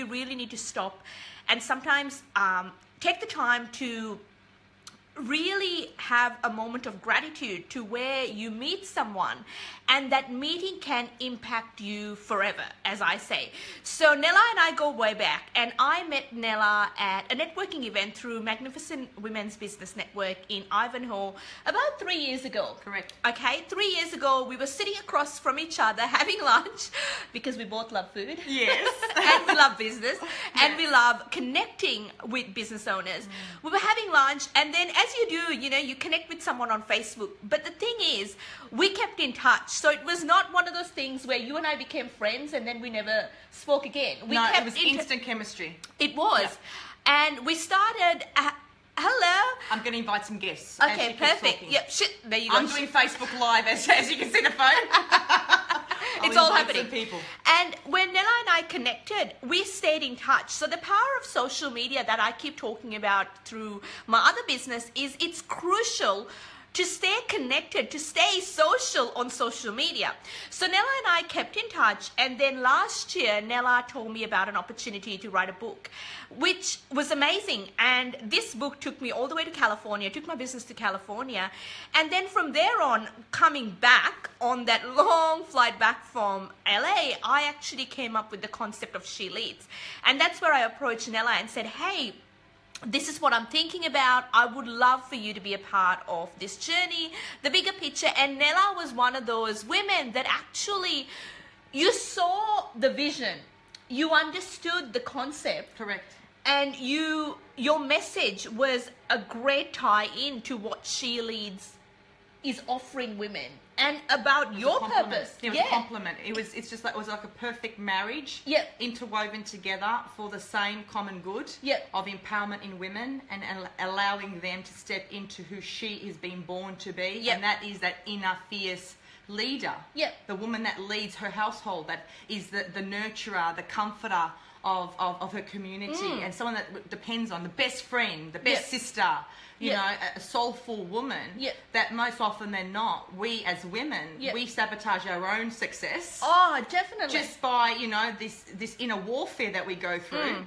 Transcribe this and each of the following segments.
we really need to stop and sometimes take the time to really have a moment of gratitude to where you meet someone and that meeting can impact you forever, as I say. So Nella and I go way back, and I met Nella at a networking event through Magnificent Women's Business Network in Ivanhoe about 3 years ago. Correct. Okay, 3 years ago, we were sitting across from each other having lunch because we both love food. Yes. And we love business, and we love connecting with business owners. We were having lunch, and then as you do, you know, you connect with someone on Facebook. But the thing is, we kept in touch. So it was not one of those things where you and I became friends and then we never spoke again. It was instant chemistry. It was. Yep. And we started, hello. I'm going to invite some guests. Okay, perfect. Yep, there you go. I'm doing Facebook Live as you can see the phone. It's all happening. People. And when Nella and I connected, we stayed in touch. So the power of social media that I keep talking about through my other business is it's crucial to stay connected, to stay social on social media. So Nella and I kept in touch, and then last year, Nella told me about an opportunity to write a book, which was amazing. And this book took me all the way to California, took my business to California. And then from there on, coming back on that long flight back from LA, I actually came up with the concept of She Leads. And that's where I approached Nella and said, hey, this is what I'm thinking about. I would love for you to be a part of this journey, the bigger picture. And Nella was one of those women that actually, you saw the vision, you understood the concept. Correct. And your message was a great tie-in to what She Leads is offering women and about your purpose. It was a compliment. It was like a perfect marriage. Yep. Interwoven together for the same common good. Yep. Of empowerment in women and allowing them to step into who she is being born to be. Yep. And that is that inner fierce leader. Yep. The woman that leads her household, that is the nurturer, the comforter of her community, and someone that depends on, the best friend, the best sister, you know, a soulful woman, that most often than not, we as women, we sabotage our own success. Oh, definitely. Just by, you know, this inner warfare that we go through.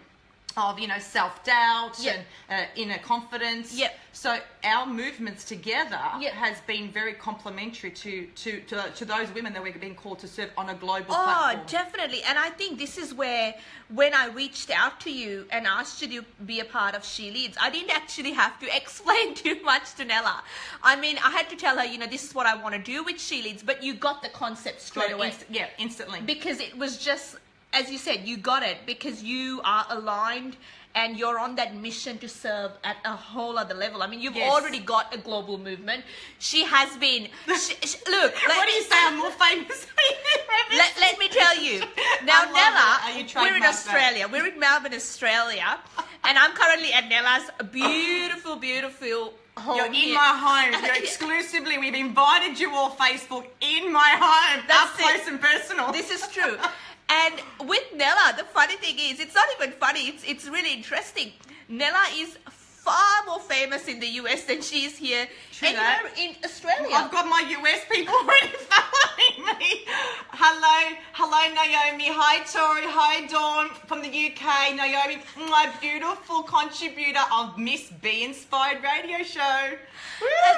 Of, you know, self-doubt and inner confidence. So our movements together has been very complementary to those women that we're being called to serve on a global platform. Oh, definitely. And I think this is where, when I reached out to you and asked you to be a part of She Leads, I didn't actually have to explain too much to Nella. I mean, I had to tell her, you know, this is what I want to do with She Leads, but you got the concept straight away. Instantly. Because it was just, as you said, you got it because you are aligned and you're on that mission to serve at a whole other level. I mean, you've already got a global movement. She has been, look. What do you say? I'm more famous. let me tell you. Now, Nella, we're in Australia. We're in Melbourne, Australia. And I'm currently at Nella's beautiful, beautiful home. You're in my home. You're exclusively, we've invited you all, Facebook, in my home. That's up close and personal. This is true. And with Nella, the funny thing is, it's not even funny, it's really interesting. Nella is far more famous in the US than she is here anywhere in Australia. I've got my US people already following me. Hello Naomi. Hi Tori. Hi Dawn from the UK. Naomi, my beautiful contributor of Miss B Inspired Radio Show.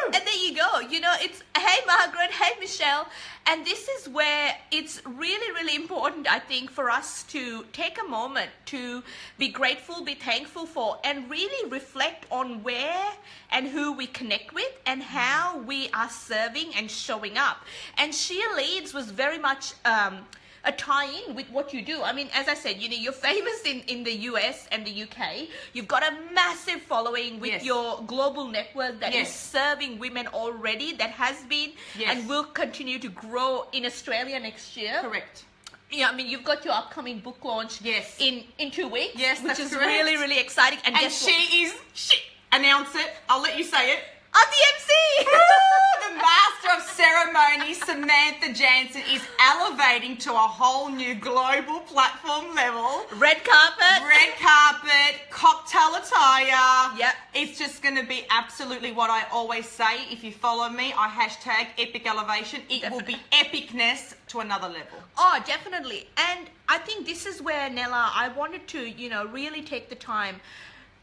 And there you go. You know, it's, hey Margaret, hey Michelle. And this is where it's really, really important, I think, for us to take a moment to be grateful, be thankful for, and really reflect on where and who we connect with and how we are serving and showing up. And She Leads was very much a tie-in with what you do. I mean, as I said, you know, you're famous in the US and the UK. You've got a massive following with your global network that is serving women already, that has been and will continue to grow in Australia next year. Correct. Yeah, I mean, you've got your upcoming book launch in 2 weeks. Yes, which is correct. really, really exciting. And she announce it. I'll let you say it. I'm the MC. The Master of Ceremonies, Samantha Jansen, is elevating to a whole new global platform level. Red carpet, cocktail attire. Yep. It's just going to be absolutely what I always say. If you follow me, I hashtag epic elevation. It will be epicness to another level. Oh, definitely. And I think this is where, Nella, I wanted to, really take the time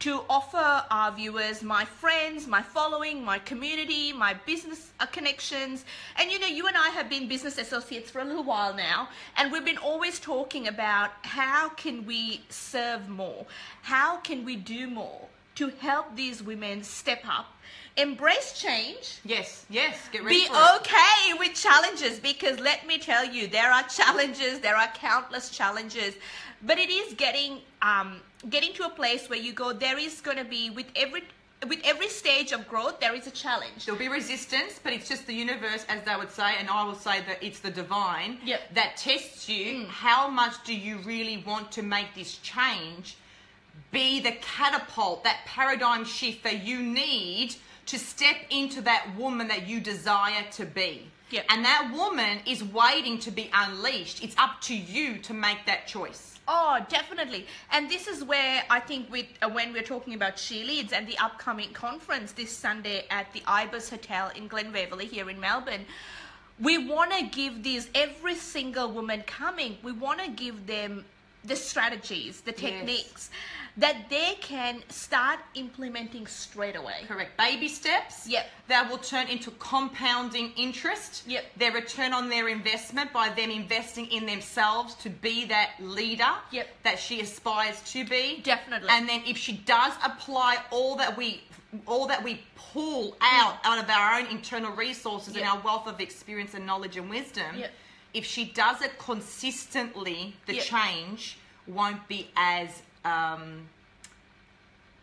to offer our viewers, my friends, my following, my community, my business connections. And you and I have been business associates for a little while now, and we've been always talking about how can we serve more? How can we do more to help these women step up, embrace change? Yes, get ready Be for it. okay with challenges, because let me tell you, there are challenges, there are countless challenges, but it is getting to a place where you go, there is going to be, with every stage of growth, there is a challenge. There'll be resistance, but it's just the universe, as they would say, and I will say that it's the divine that tests you. How much do you really want to make this change be the catapult, that paradigm shift that you need to step into that woman that you desire to be? Yep. And that woman is waiting to be unleashed. It's up to you to make that choice. Oh, definitely. And this is where I think when we're talking about She Leads and the upcoming conference this Sunday at the Ibis Hotel in Glen Waverley here in Melbourne, we want to give every single woman coming, we want to give them the strategies, the techniques that they can start implementing straight away. Correct. Baby steps. Yep. That will turn into compounding interest. Yep. Their return on their investment by them investing in themselves to be that leader that she aspires to be. Definitely. And then if she does apply all that we pull out of our own internal resources and our wealth of experience and knowledge and wisdom, if she does it consistently, the change won't be as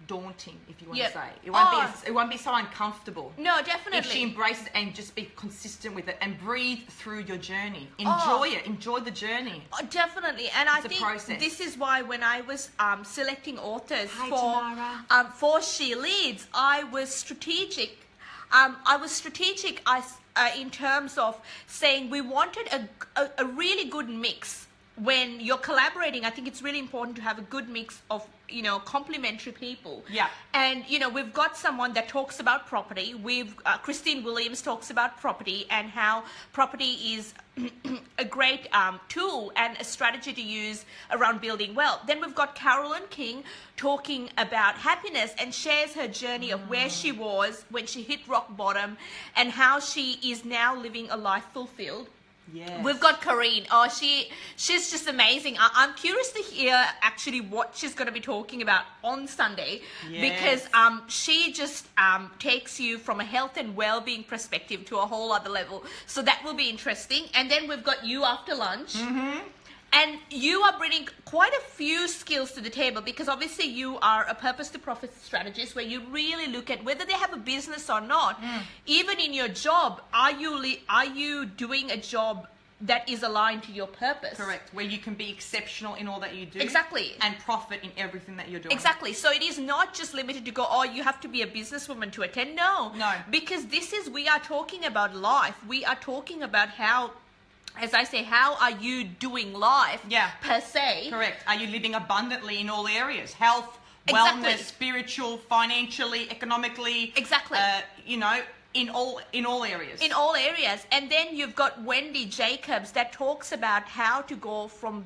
daunting, if you want to say. It won't be so uncomfortable. No, definitely. If she embraces it and just be consistent with it and breathe through your journey. Enjoy it. Enjoy the journey. Oh, definitely. And I think process. This is why when I was selecting authors for She Leads, I was strategic. In terms of saying we wanted a really good mix. When you're collaborating, I think it's really important to have a good mix of, complementary people. Yeah. And, we've got someone that talks about property. Christine Williams talks about property and how property is a great tool and a strategy to use around building wealth. Then we've got Carolyn King talking about happiness and shares her journey of where she was when she hit rock bottom and how she is now living a life fulfilled. Yes. We've got Corrine. Oh, she's just amazing. I'm curious to hear actually what she's going to be talking about on Sunday, because she just takes you from a health and well-being perspective to a whole other level. So that will be interesting. And then we've got you after lunch. And you are bringing quite a few skills to the table, because obviously you are a purpose to profit strategist where you really look at whether they have a business or not. Even in your job, are you doing a job that is aligned to your purpose? Correct. Where you can be exceptional in all that you do. Exactly. And profit in everything that you're doing. Exactly. So it is not just limited to go, oh, you have to be a businesswoman to attend. No. Because we are talking about life. We are talking about how, as I say, how are you doing life per se? Correct. Are you living abundantly in all areas? Health, wellness, spiritual, financially, economically. Exactly. In all areas. In all areas. And then you've got Wendy Jacobs that talks about how to go from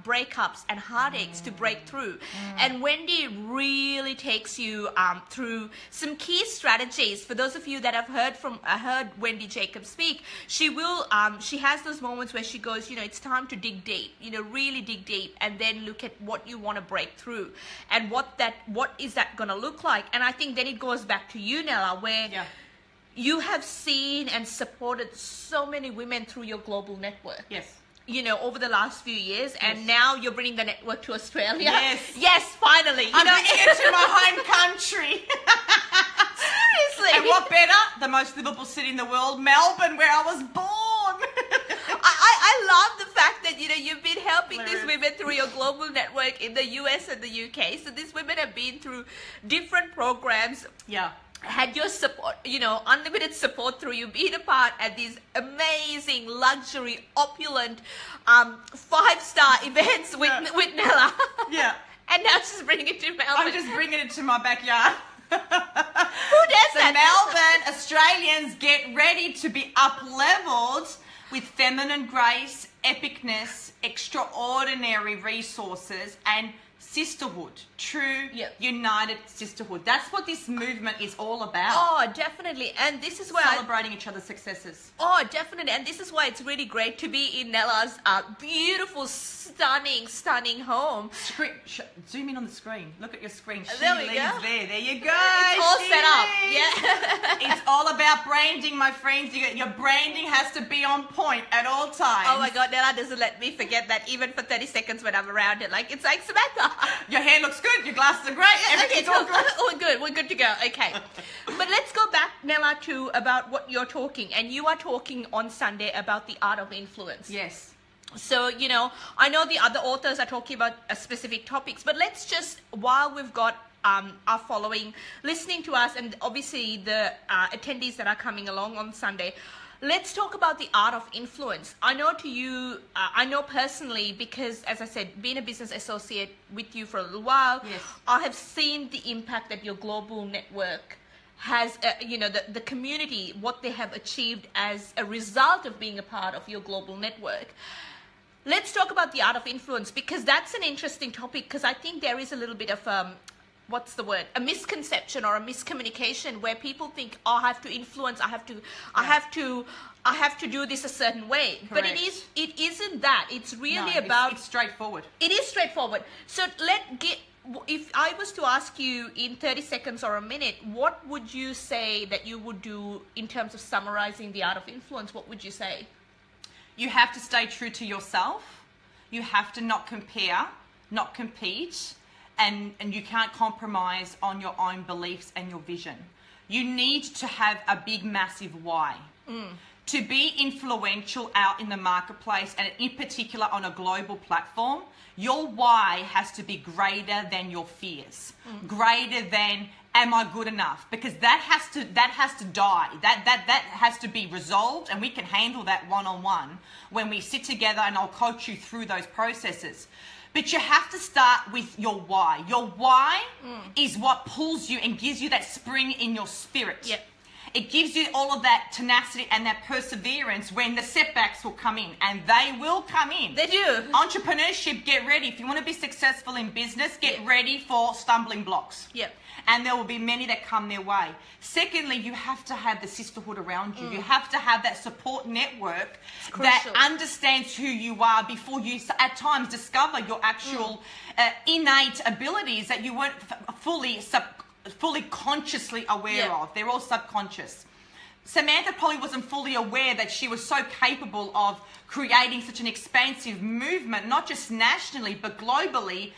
breakups and heartaches to breakthrough. And Wendy really takes you through some key strategies. For those of you that have heard Wendy Jacobs speak, she has those moments where she goes, it's time to dig deep, really dig deep, and then look at what you want to break through and what is that going to look like. And I think then it goes back to you, Nella, where you have seen and supported so many women through your global network. Yes. Over the last few years, and now you're bringing the network to Australia. Yes, finally. I'm bringing it to my home country. Seriously. And what better? The most livable city in the world, Melbourne, where I was born. I love the fact that, you've been helping these women through your global network in the US and the UK. So these women have been through different programs. had your support, unlimited support through you being a part at these amazing, luxury, opulent, 5-star events with Nella. Yeah. And now she's bringing it to Melbourne. I'm just bringing it to my backyard. Who does So that? Melbourne, Australians, get ready to be up-leveled with feminine grace, epicness, extraordinary resources, and sisterhood. True, united sisterhood. That's what this movement is all about. Oh, definitely. And this is where celebrating each other's successes. Oh, definitely. And this is why it's really great to be in Nella's beautiful, stunning home. Zoom in on the screen. Look at your screen. There we go. There you go. It's all set up. Yeah. It's all about branding, my friends. Your branding has to be on point at all times. Oh my God, Nella doesn't let me forget that even for 30 seconds when I'm around it. It's like, Samantha. Your hair looks good. Your glasses are great. Everything's all good. We're good to go. Okay. But let's go back, Nella, to about what you're talking. And you are talking on Sunday about the art of influence. Yes. So, I know the other authors are talking about specific topics, but let's just, while we've got our following listening to us, and obviously the attendees that are coming along on Sunday, let's talk about the art of influence. I know I know personally, because as I said, being a business associate with you for a little while, yes, I have seen the impact that your global network has, the community, what they have achieved as a result of being a part of your global network. Let's talk about the art of influence, because that's an interesting topic, because I think there is a little bit of a misconception or a miscommunication where people think, oh, I have to influence, I have to do this a certain way. Correct. But it isn't that. It's really about it's straightforward. It is straightforward. So if I was to ask you in 30 seconds or a minute, what would you say that you would do in terms of summarizing the art of influence? What would you say? You have to stay true to yourself. You have to not compare, not compete, and you can't compromise on your own beliefs and your vision. You need to have a big, massive why. To be influential out in the marketplace, and in particular on a global platform, your why has to be greater than your fears, greater than, am I good enough? Because that has to die. That has to be resolved, and we can handle that one-on-one when we sit together, and I'll coach you through those processes. But you have to start with your why. Your why is what pulls you and gives you that spring in your spirit. Yep. It gives you all of that tenacity and that perseverance when the setbacks will come in, and they will come in. They do. Entrepreneurship, get ready. If you want to be successful in business, get ready for stumbling blocks. Yep. And there will be many that come their way. Secondly, you have to have the sisterhood around you. You have to have that support network that understands who you are before you at times discover your actual innate abilities that you weren't fully consciously aware of. They're all subconscious. Samantha probably wasn't fully aware that she was so capable of creating such an expansive movement, not just nationally, but globally,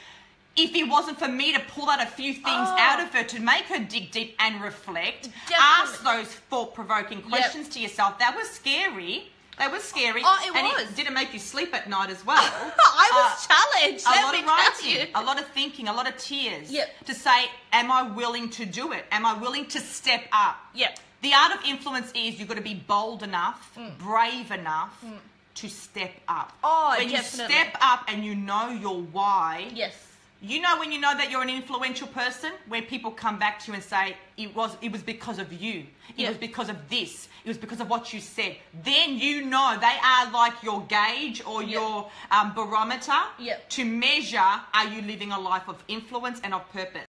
if it wasn't for me to pull out a few things out of her to make her dig deep and reflect, ask those thought-provoking questions to yourself. That was scary. That was scary. Oh, it was. It didn't make you sleep at night as well. I was challenged. A lot of writing, a lot of thinking, a lot of tears. To say, am I willing to do it? Am I willing to step up? The art of influence is you've got to be bold enough, brave enough to step up. When you step up and you know your why. You know when you know that you're an influential person, when people come back to you and say, it was because of you. It was because of this. It was because of what you said. Then you know they are like your gauge or your barometer to measure, are you living a life of influence and of purpose.